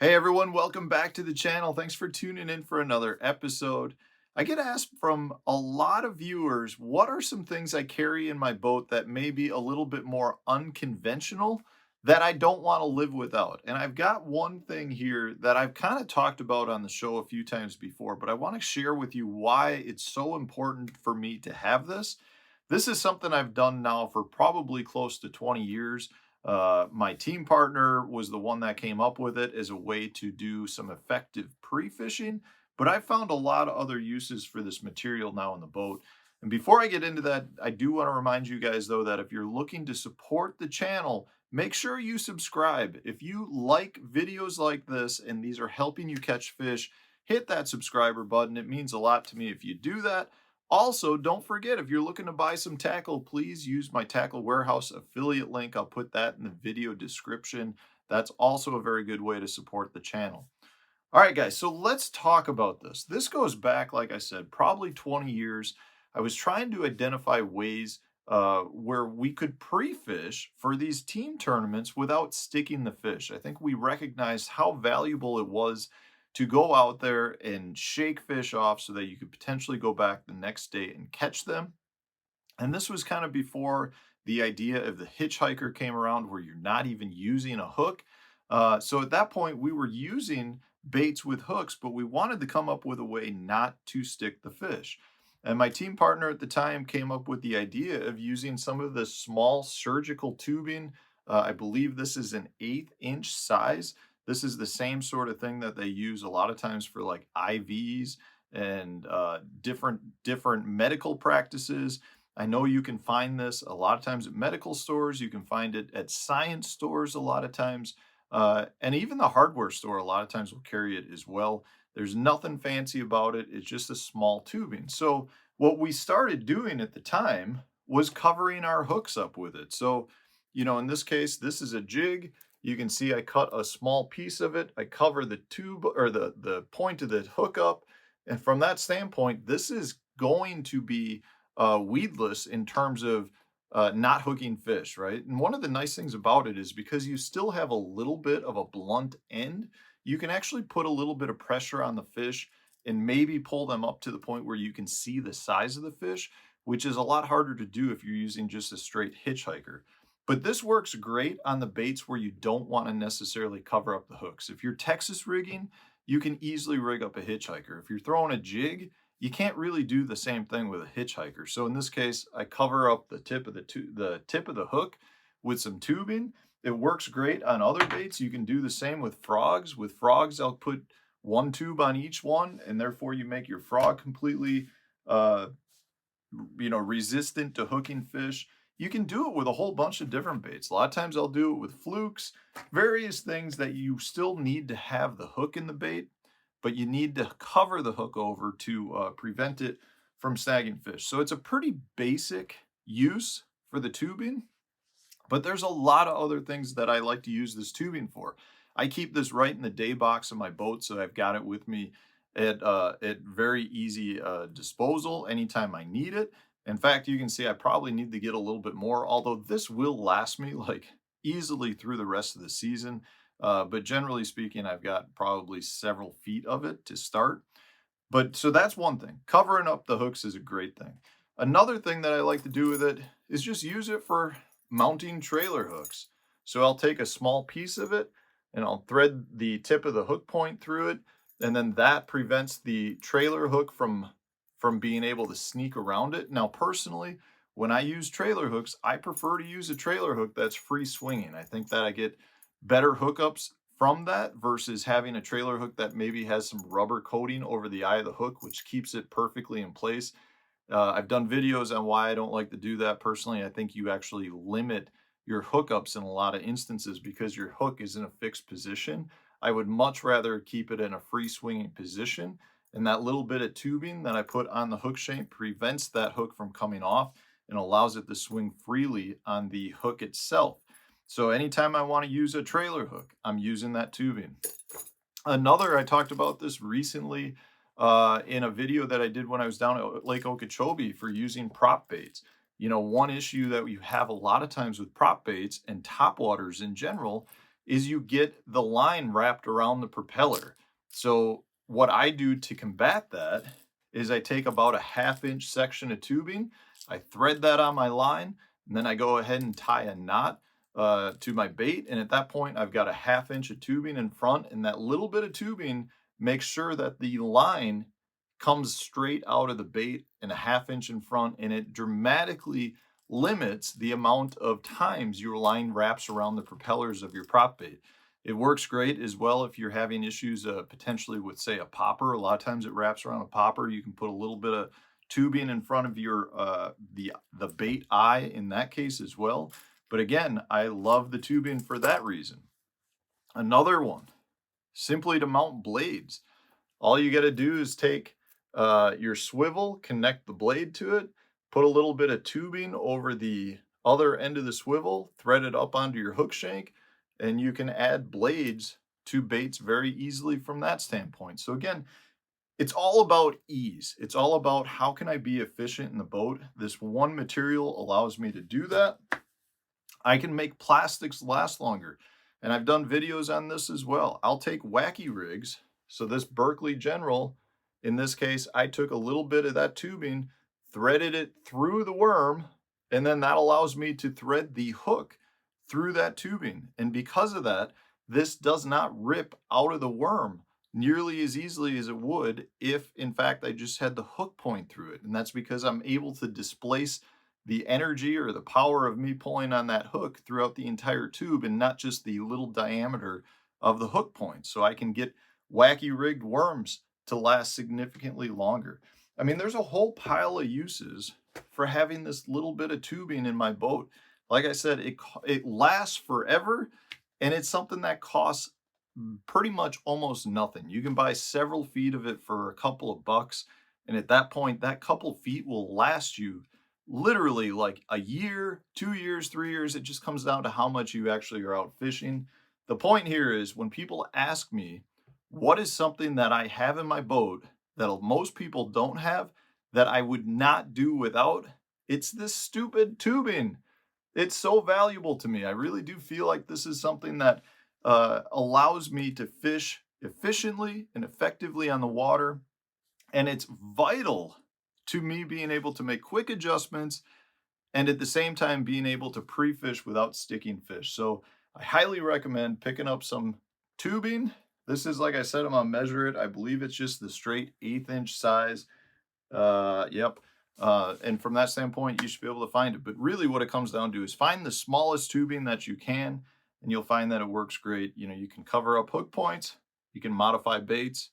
Hey everyone, welcome back to the channel. Thanks for tuning in for another episode. I get asked from a lot of viewers, what are some things I carry in my boat that may be a little bit more unconventional that I don't want to live without? And I've got one thing here that I've kind of talked about on the show a few times before, but I want to share with you why it's so important for me to have this. This is something I've done now for probably close to 20 years. My team partner was the one that came up with it as a way to do some effective pre-fishing, but I found a lot of other uses for this material now in the boat. And before I get into that, I do want to remind you guys though that if you're looking to support the channel, make sure you subscribe. If you like videos like this and these are helping you catch fish, hit that subscriber button. It means a lot to me if you do that. Also, don't forget, if you're looking to buy some tackle, please use my Tackle Warehouse affiliate link. I'll put that in the video description. That's also a very good way to support the channel. All right, guys, so let's talk about this. This goes back, like I said, probably 20 years. I was trying to identify ways where we could pre-fish for these team tournaments without sticking the fish. I think we recognized how valuable it was to go out there and shake fish off so that you could potentially go back the next day and catch them. And this was kind of before the idea of the hitchhiker came around, where you're not even using a hook. So at that point, we were using baits with hooks, but we wanted to come up with a way not to stick the fish. And my team partner at the time came up with the idea of using some of the small surgical tubing. I believe this is an 1/8 inch size. This is the same sort of thing that they use a lot of times for like IVs and different medical practices. I know you can find this a lot of times at medical stores. You can find it at science stores a lot of times. And even the hardware store a lot of times will carry it as well. There's nothing fancy about it. It's just a small tubing. So what we started doing at the time was covering our hooks up with it. So, in this case, this is a jig. You can see I cut a small piece of it. I cover the tube or the point of the hook up. And from that standpoint, this is going to be weedless in terms of not hooking fish, right? And one of the nice things about it is because you still have a little bit of a blunt end, you can actually put a little bit of pressure on the fish and maybe pull them up to the point where you can see the size of the fish, which is a lot harder to do if you're using just a straight hitchhiker. But this works great on the baits where you don't want to necessarily cover up the hooks. If you're Texas rigging, you can easily rig up a hitchhiker. If you're throwing a jig, you can't really do the same thing with a hitchhiker. So in this case, I cover up the tip of the tip of the hook with some tubing. It works great on other baits. You can do the same with frogs. With frogs, I'll put one tube on each one, and therefore you make your frog completely uh, resistant to hooking fish. You can do it with a whole bunch of different baits. A lot of times I'll do it with flukes, various things that you still need to have the hook in the bait, but you need to cover the hook over to prevent it from snagging fish. So it's a pretty basic use for the tubing, but there's a lot of other things that I like to use this tubing for. I keep this right in the day box of my boat, so I've got it with me at very easy disposal anytime I need it. In fact, you can see I probably need to get a little bit more, although this will last me like easily through the rest of the season. But generally speaking, I've got probably several feet of it to start. But so that's one thing. Covering up the hooks is a great thing. Another thing that I like to do with it is just use it for mounting trailer hooks. So I'll take a small piece of it and I'll thread the tip of the hook point through it, and then that prevents the trailer hook from being able to sneak around it. Now, personally, when I use trailer hooks, I prefer to use a trailer hook that's free swinging. I think that I get better hookups from that versus having a trailer hook that maybe has some rubber coating over the eye of the hook, which keeps it perfectly in place. I've done videos on why I don't like to do that personally. I think you actually limit your hookups in a lot of instances because your hook is in a fixed position. I would much rather keep it in a free swinging position. And that little bit of tubing that I put on the hook shank prevents that hook from coming off and allows it to swing freely on the hook itself. So anytime I want to use a trailer hook, I'm using that tubing. Another, I talked about this recently in a video that I did when I was down at Lake Okeechobee for using prop baits. One issue that you have a lot of times with prop baits and topwaters in general is you get the line wrapped around the propeller. So what I do to combat that is I take about a 1/2 inch section of tubing, I thread that on my line, and then I go ahead and tie a knot to my bait. And at that point, I've got a 1/2 inch of tubing in front, and that little bit of tubing makes sure that the line comes straight out of the bait and a 1/2 inch in front, and it dramatically limits the amount of times your line wraps around the propellers of your prop bait. It works great as well if you're having issues potentially with, say, a popper. A lot of times it wraps around a popper. You can put a little bit of tubing in front of your the bait eye in that case as well. But again, I love the tubing for that reason. Another one, simply to mount blades. All you got to do is take your swivel, connect the blade to it, put a little bit of tubing over the other end of the swivel, thread it up onto your hook shank, and you can add blades to baits very easily from that standpoint. So again, it's all about ease. It's all about how can I be efficient in the boat. This one material allows me to do that. I can make plastics last longer. And I've done videos on this as well. I'll take wacky rigs. So this Berkeley General, in this case, I took a little bit of that tubing, threaded it through the worm, and then that allows me to thread the hook through that tubing. And because of that, this does not rip out of the worm nearly as easily as it would if, in fact, I just had the hook point through it. And that's because I'm able to displace the energy or the power of me pulling on that hook throughout the entire tube and not just the little diameter of the hook point. So I can get wacky rigged worms to last significantly longer. I mean, there's a whole pile of uses for having this little bit of tubing in my boat. Like I said, it lasts forever, and it's something that costs pretty much almost nothing. You can buy several feet of it for a couple of bucks, and at that point, that couple feet will last you literally like a year, 2 years, 3 years. It just comes down to how much you actually are out fishing. The point here is when people ask me, what is something that I have in my boat that most people don't have that I would not do without? It's this stupid tubing. It's so valuable to me. I really do feel like this is something that allows me to fish efficiently and effectively on the water. And it's vital to me being able to make quick adjustments and at the same time being able to pre-fish without sticking fish. So I highly recommend picking up some tubing. This is, like I said, I'm gonna measure it. I believe it's just the straight 1/8 inch size. Yep. And from that standpoint, you should be able to find it. But really what it comes down to is find the smallest tubing that you can, and you'll find that it works great. You know, you can cover up hook points, you can modify baits,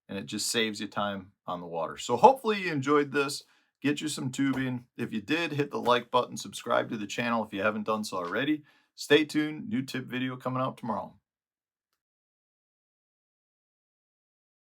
and it just saves you time on the water. So hopefully you enjoyed this. Get you some tubing. If you did, hit the like button, subscribe to the channel if you haven't done so already. Stay tuned, new tip video coming out tomorrow.